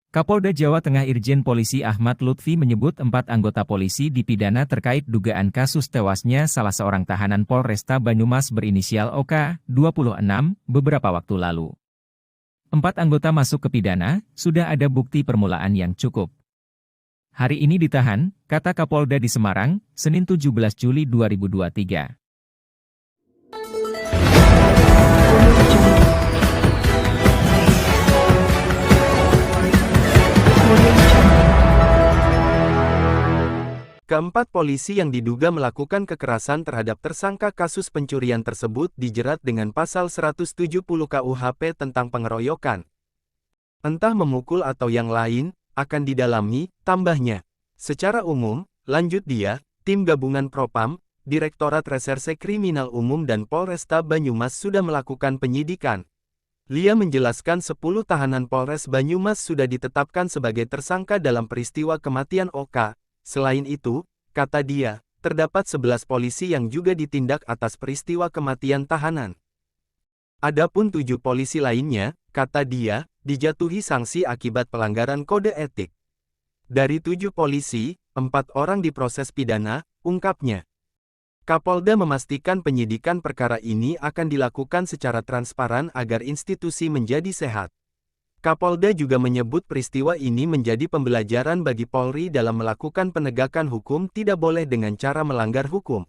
Kapolda Jawa Tengah Irjen Polisi Ahmad Lutfi menyebut 4 anggota polisi dipidana terkait dugaan kasus tewasnya salah seorang tahanan Polresta Banyumas berinisial OK, 26, beberapa waktu lalu. 4 anggota masuk ke pidana, sudah ada bukti permulaan yang cukup. Hari ini ditahan, kata Kapolda di Semarang, Senin 17 Juli 2023. Keempat polisi yang diduga melakukan kekerasan terhadap tersangka kasus pencurian tersebut dijerat dengan pasal 170 KUHP tentang pengeroyokan. Entah memukul atau yang lain, akan didalami, tambahnya. Secara umum, lanjut dia, tim gabungan Propam, Direktorat Reserse Kriminal Umum dan Polresta Banyumas sudah melakukan penyidikan. Lia menjelaskan 10 tahanan Polres Banyumas sudah ditetapkan sebagai tersangka dalam peristiwa kematian OK. Selain itu, kata dia, terdapat 11 polisi yang juga ditindak atas peristiwa kematian tahanan. Adapun 7 polisi lainnya, kata dia, dijatuhi sanksi akibat pelanggaran kode etik. Dari 7 polisi, 4 orang diproses pidana, ungkapnya. Kapolda memastikan penyidikan perkara ini akan dilakukan secara transparan agar institusi menjadi sehat. Kapolda juga menyebut peristiwa ini menjadi pembelajaran bagi Polri dalam melakukan penegakan hukum tidak boleh dengan cara melanggar hukum.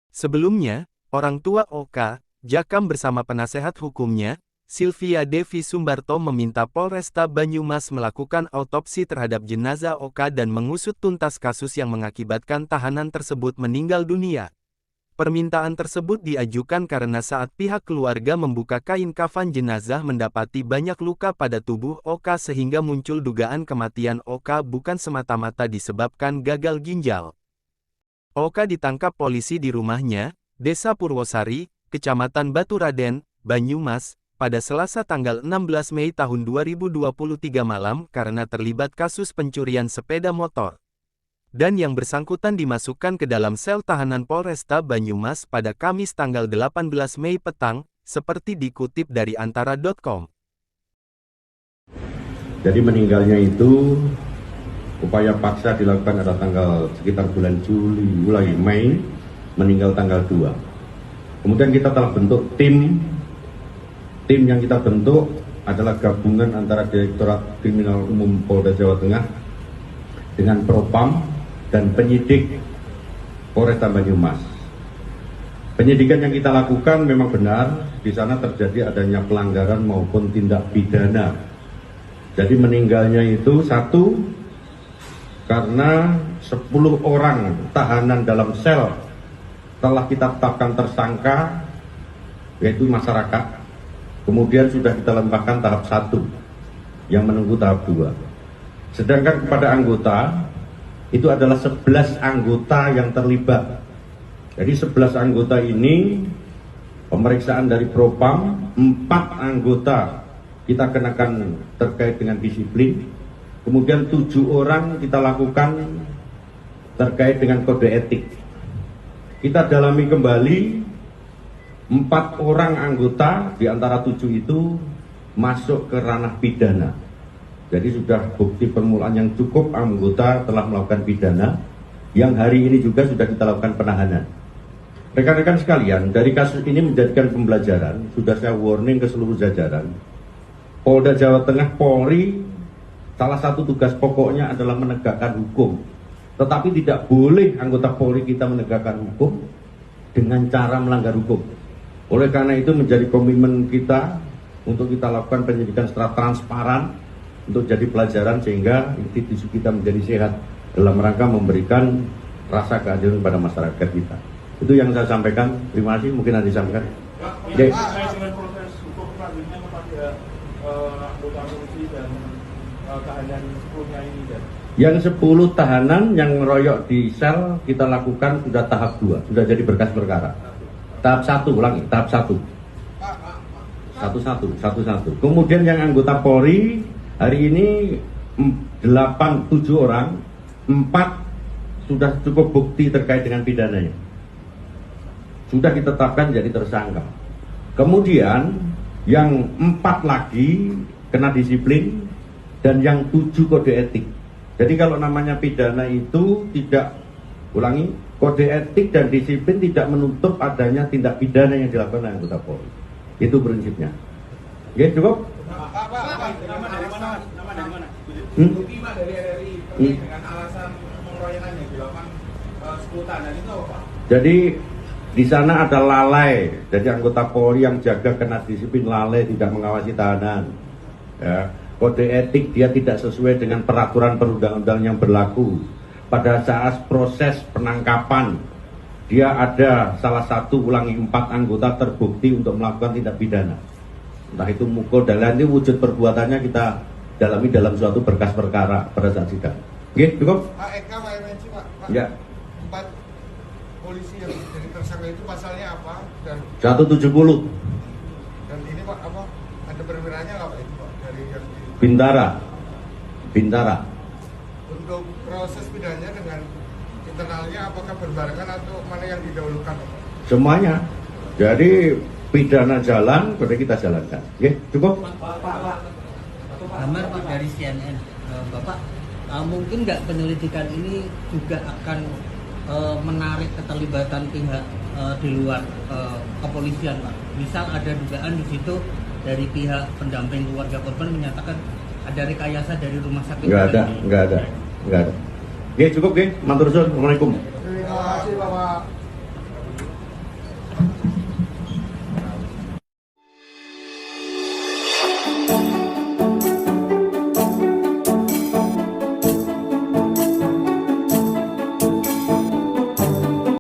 Sebelumnya, orang tua OK, Jakam bersama penasehat hukumnya, Sylvia Devi Sumbarto meminta Polresta Banyumas melakukan autopsi terhadap jenazah OK dan mengusut tuntas kasus yang mengakibatkan tahanan tersebut meninggal dunia. Permintaan tersebut diajukan karena saat pihak keluarga membuka kain kafan jenazah mendapati banyak luka pada tubuh OK sehingga muncul dugaan kematian OK bukan semata-mata disebabkan gagal ginjal. OK ditangkap polisi di rumahnya, Desa Purwosari, Kecamatan Baturaden, Banyumas, pada Selasa tanggal 16 Mei tahun 2023 malam karena terlibat kasus pencurian sepeda motor. Dan yang bersangkutan dimasukkan ke dalam sel tahanan Polresta Banyumas pada Kamis tanggal 18 Mei petang, seperti dikutip dari antara.com. Jadi meninggalnya itu, upaya paksa dilakukan pada tanggal sekitar bulan Juli, mulai Mei, meninggal tanggal 2. Kemudian kita telah bentuk tim yang kita bentuk adalah gabungan antara Direktorat Kriminal Umum Polda Jawa Tengah dengan Propam dan penyidik Polresta Banyumas. Penyidikan yang kita lakukan memang benar, di sana terjadi adanya pelanggaran maupun tindak pidana. Jadi meninggalnya itu satu, karena 10 orang tahanan dalam sel telah kita tetapkan tersangka, yaitu masyarakat. Kemudian sudah kita lempahkan tahap 1, yang menunggu tahap 2. Sedangkan kepada anggota, itu adalah 11 anggota yang terlibat. Jadi 11 anggota ini, pemeriksaan dari Propam, 4 anggota kita kenakan terkait dengan disiplin, kemudian 7 orang kita lakukan terkait dengan kode etik. Kita dalami kembali, 4 orang anggota di antara 7 itu masuk ke ranah pidana. Jadi sudah bukti permulaan yang cukup, anggota telah melakukan pidana, yang hari ini juga sudah kita lakukan penahanan. Rekan-rekan sekalian, dari kasus ini menjadikan pembelajaran, sudah saya warning ke seluruh jajaran. Polda Jawa Tengah, Polri, salah satu tugas pokoknya adalah menegakkan hukum. Tetapi tidak boleh anggota Polri kita menegakkan hukum dengan cara melanggar hukum. Oleh karena itu menjadi komitmen kita untuk kita lakukan penyidikan secara transparan, untuk jadi pelajaran sehingga institusi kita menjadi sehat dalam rangka memberikan rasa keadilan pada masyarakat kita. Itu yang saya sampaikan. Terima kasih. Mungkin ada disampaikan. Dengan proses hukum selanjutnya kepada anggota polisi dan tahanan 10-nya ini. Yang 10 tahanan yang meroyok di sel kita lakukan sudah tahap 2, sudah jadi berkas perkara. Tahap 1, ulangi, tahap 1. Satu-satu. Kemudian yang anggota Polri hari ini 7 orang, 4 sudah cukup bukti terkait dengan pidananya. Sudah ditetapkan jadi tersangka. Kemudian yang 4 lagi kena disiplin, dan yang 7 kode etik. Jadi kalau namanya pidana itu tidak, ulangi, kode etik dan disiplin tidak menutup adanya tindak pidana yang dilakukan oleh anggota Polri. Itu prinsipnya. Oke, cukup? Nama dari mana? Hmm? Bima dari RRI terkait dengan alasan pengeroyokan yang dilakukan 10 tahanan itu apa, Pak? Jadi di sana ada lalai. Jadi anggota Polri yang jaga kena disiplin lalai, tidak mengawasi tahanan. Ya. Kode etik dia tidak sesuai dengan peraturan perundang-undangan yang berlaku. Pada saat proses penangkapan, dia ada salah satu, ulangi, 4 anggota terbukti untuk melakukan tindak pidana. Entah itu mukul dan lain, itu wujud perbuatannya kita dalami dalam suatu berkas perkara pada saat sidang. Oke, cukup? Pak Eka, Pak MNC, Pak. Ya. 4 polisi yang jadi tersangka itu pasalnya apa? Dan 170 ini Pak, apa? Ada perwiranya nggak Pak itu Pak? Dari yang di... Bintara. Untuk proses pidananya dengan internalnya apakah berbarengan atau mana yang didahulukan Pak? Semuanya. Jadi pidana jalan, pada kita jalankan. Oke, cukup? Amar Pak dari CNN. Bapak, mungkin nggak penyelidikan ini juga akan menarik keterlibatan pihak di luar kepolisian, Pak. Misal ada dugaan di situ dari pihak pendamping keluarga korban menyatakan ada rekayasa dari rumah sakit. Nggak ada. Oke, cukup, oke. Matur suwun. Assalamualaikum. Terima kasih Bapak.